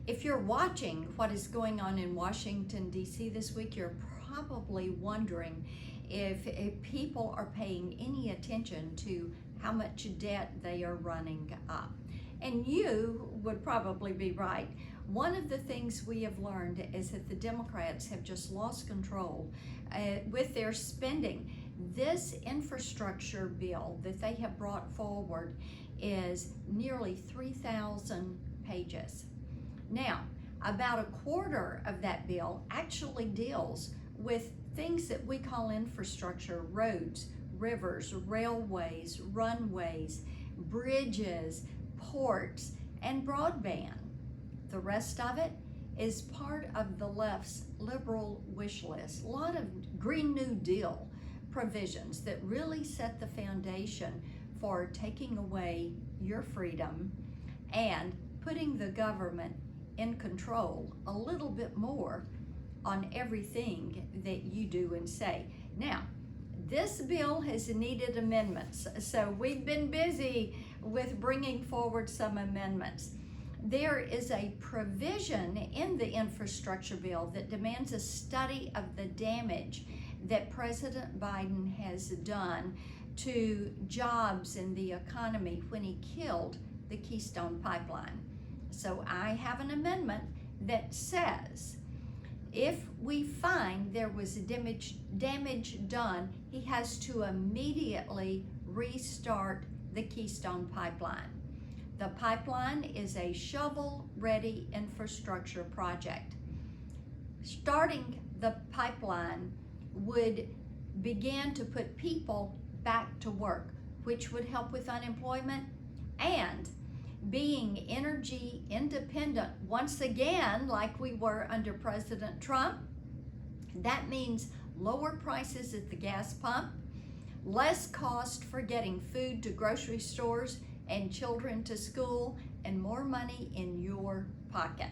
If you're watching what is going on in Washington, D.C. this week, you're probably wondering if people are paying any attention to how much debt they are running up. And you would probably be right. One of the things we have learned is that the Democrats have just lost control with their spending. This infrastructure bill that they have brought forward is nearly 3,000 pages. Now, about a quarter of that bill actually deals with things that we call infrastructure: roads, rivers, railways, runways, bridges, ports, and broadband. The rest of it is part of the left's liberal wish list. A lot of Green New Deal provisions that really set the foundation for taking away your freedom and putting the government in control a little bit more on everything that you do and say. Now, this bill has needed amendments, so we've been busy with bringing forward some amendments. There is a provision in the infrastructure bill that demands a study of the damage that President Biden has done to jobs in the economy when he killed the Keystone Pipeline. So I have an amendment that says if we find there was damage done, he has to immediately restart the Keystone Pipeline. The pipeline is a shovel-ready infrastructure project. Starting the pipeline would begin to put people back to work, which would help with unemployment and being energy independent once again, like we were under President Trump. That means lower prices at the gas pump, less cost for getting food to grocery stores and children to school, and more money in your pocket.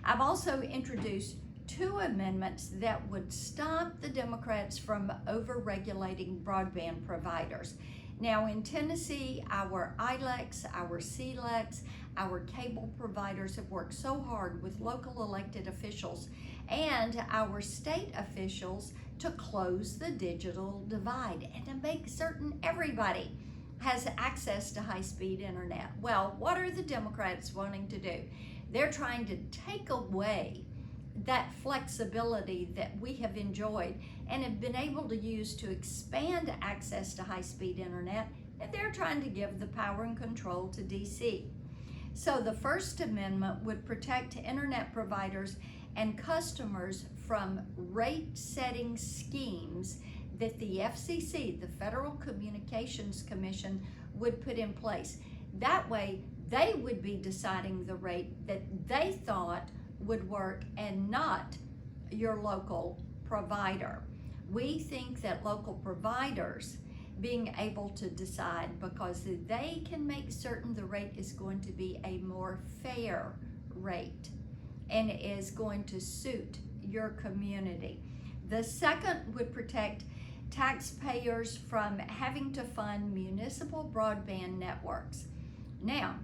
I've also introduced 2 amendments that would stop the Democrats from over-regulating broadband providers. Now in Tennessee, our ILECs, our CLECs, our cable providers have worked so hard with local elected officials and our state officials to close the digital divide and to make certain everybody has access to high-speed internet. Well, what are the Democrats wanting to do? They're trying to take away that flexibility that we have enjoyed and have been able to use to expand access to high-speed internet, and they're trying to give the power and control to DC. So the First Amendment would protect internet providers and customers from rate-setting schemes that the FCC, the Federal Communications Commission, would put in place. That way, they would be deciding the rate that they thought would work and not your local provider. We think that local providers being able to decide, because they can make certain the rate is going to be a more fair rate and is going to suit your community. The second would protect taxpayers from having to fund municipal broadband networks. Now,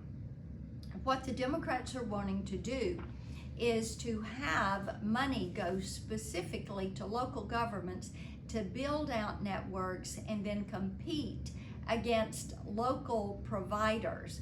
what the Democrats are wanting to do is to have money go specifically to local governments to build out networks and then compete against local providers.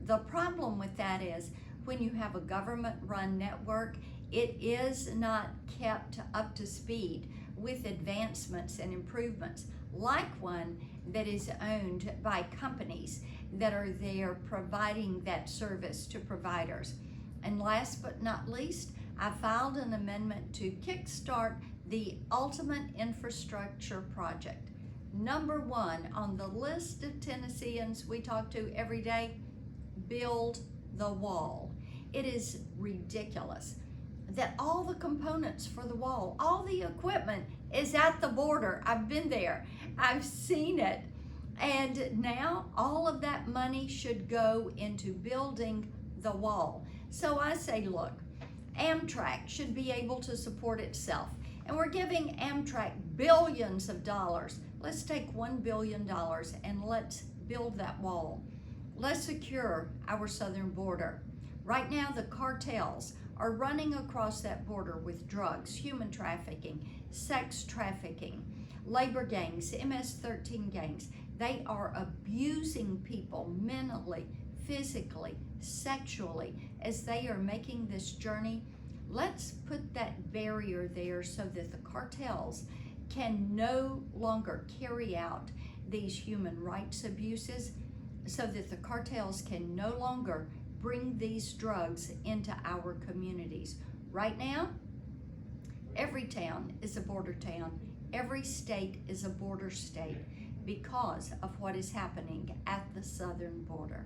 The problem with that is when you have a government-run network, it is not kept up to speed with advancements and improvements like one that is owned by companies that are there providing that service to providers. And last but not least, I filed an amendment to kickstart the ultimate infrastructure project. Number 1 on the list of Tennesseans we talk to every day: build the wall. It is ridiculous that all the components for the wall, all the equipment is at the border. I've been there, I've seen it. And now all of that money should go into building the wall. So I say, look, Amtrak should be able to support itself. And we're giving Amtrak billions of dollars. Let's take $1 billion and let's build that wall. Let's secure our southern border. Right now, the cartels are running across that border with drugs, human trafficking, sex trafficking, labor gangs, MS-13 gangs. They are abusing people mentally, physically, sexually as they are making this journey. Let's put that barrier there so that the cartels can no longer carry out these human rights abuses, so that the cartels can no longer bring these drugs into our communities. Right now, every town is a border town. Every state is a border state because of what is happening at the southern border.